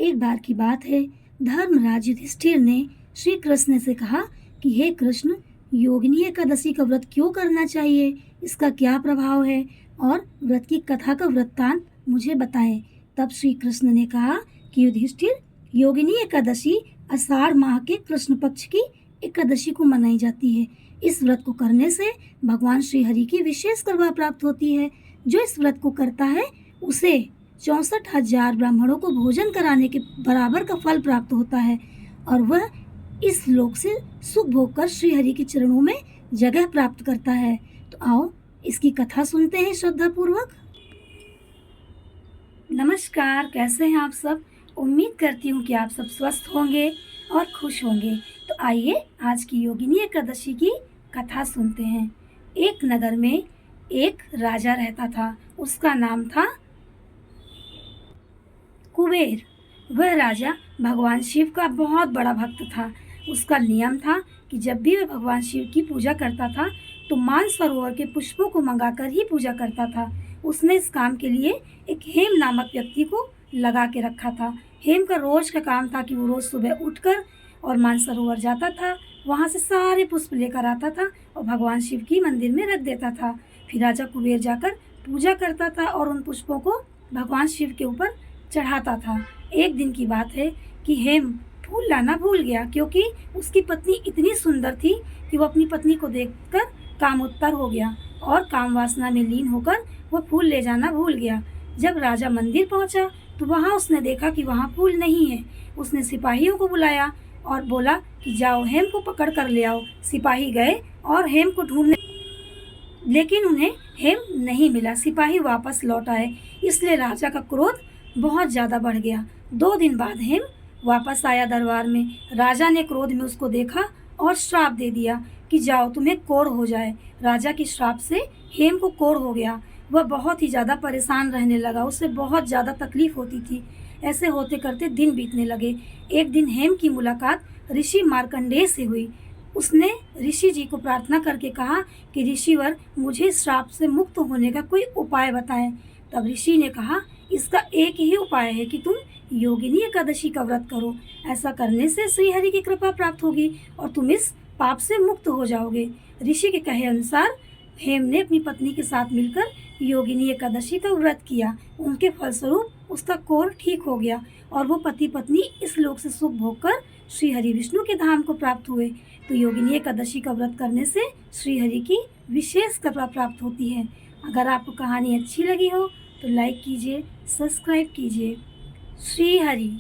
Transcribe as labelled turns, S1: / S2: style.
S1: एक बार की बात है, धर्मराज युधिष्ठिर ने श्री कृष्ण से कहा कि हे कृष्ण, योगिनी एकादशी का व्रत क्यों करना चाहिए, इसका क्या प्रभाव है और व्रत की कथा का वृत्तांत मुझे बताएं। तब श्री कृष्ण ने कहा कि युधिष्ठिर, योगिनी एकादशी आषाढ़ माह के कृष्ण पक्ष की एकादशी को मनाई जाती है। इस व्रत को करने से भगवान श्री हरि की विशेष कृपा प्राप्त होती है। जो इस व्रत को करता है उसे 64,000 ब्राह्मणों को भोजन कराने के बराबर का फल प्राप्त होता है और वह इस लोक से सुख भोग कर श्री हरि के चरणों में जगह प्राप्त करता है। तो आओ इसकी कथा सुनते हैं श्रद्धा पूर्वक। नमस्कार, कैसे हैं आप सब। उम्मीद करती हूँ कि आप सब स्वस्थ होंगे और खुश होंगे। तो आइए आज की योगिनी एकादशी की कथा सुनते हैं। एक नगर में एक राजा रहता था। उसका नाम था कुबेर। वह राजा भगवान शिव का बहुत बड़ा भक्त था। उसका नियम था कि जब भी वह भगवान शिव की पूजा करता था तो मानसरोवर के पुष्पों को मंगाकर ही पूजा करता था। उसने इस काम के लिए एक हेम नामक व्यक्ति को लगा के रखा था। हेम का रोज का काम था कि वो रोज सुबह उठकर और मानसरोवर जाता था, वहाँ से सारे पुष्प लेकर आता था और भगवान शिव की मंदिर में रख देता था। फिर राजा कुबेर जाकर पूजा करता था और उन पुष्पों को भगवान शिव के ऊपर चढ़ाता था। एक दिन की बात है कि हेम फूल लाना भूल गया, क्योंकि उसकी पत्नी इतनी सुंदर थी कि वो अपनी पत्नी को देखकर कामोत्तर हो गया और काम वासना में लीन होकर वह फूल ले जाना भूल गया। जब राजा मंदिर पहुंचा तो वहां उसने देखा कि वहां फूल नहीं है। उसने सिपाहियों को बुलाया और बोला कि जाओ हेम को पकड़ कर ले आओ। सिपाही गए और हेम को ढूंढने, लेकिन उन्हें हेम नहीं मिला। सिपाही वापस लौट आए, इसलिए राजा का क्रोध बहुत ज्यादा बढ़ गया। 2 दिन बाद हेम वापस आया दरबार में। राजा ने क्रोध में उसको देखा और श्राप दे दिया कि जाओ तुम्हें कोढ़ हो जाए। राजा के श्राप से हेम को कोढ़ हो गया। वह बहुत ही ज्यादा परेशान रहने लगा, उसे बहुत ज्यादा तकलीफ होती थी। ऐसे होते करते दिन बीतने लगे। एक दिन हेम की मुलाकात ऋषि मार्कंडेय से हुई। उसने ऋषि जी को प्रार्थना करके कहा कि ऋषिवर, मुझे इस श्राप से मुक्त होने का कोई उपाय बताएं। तब ऋषि ने कहा, इसका एक ही उपाय है कि तुम योगिनी एकादशी का व्रत करो। ऐसा करने से श्री हरि की कृपा प्राप्त होगी और तुम इस पाप से मुक्त हो जाओगे। ऋषि के कहे अनुसार हेम ने अपनी पत्नी के साथ मिलकर योगिनी एकादशी का व्रत किया। उनके फलस्वरूप उसका कोढ़ ठीक हो गया और वो पति पत्नी इस लोक से सुख भोग कर श्री हरि विष्णु के धाम को प्राप्त हुए। तो योगिनी एकादशी का व्रत करने से श्री हरि की विशेष कृपा प्राप्त होती है। अगर आपको कहानी अच्छी लगी हो तो लाइक कीजिए, सब्सक्राइब कीजिए। श्री हरि।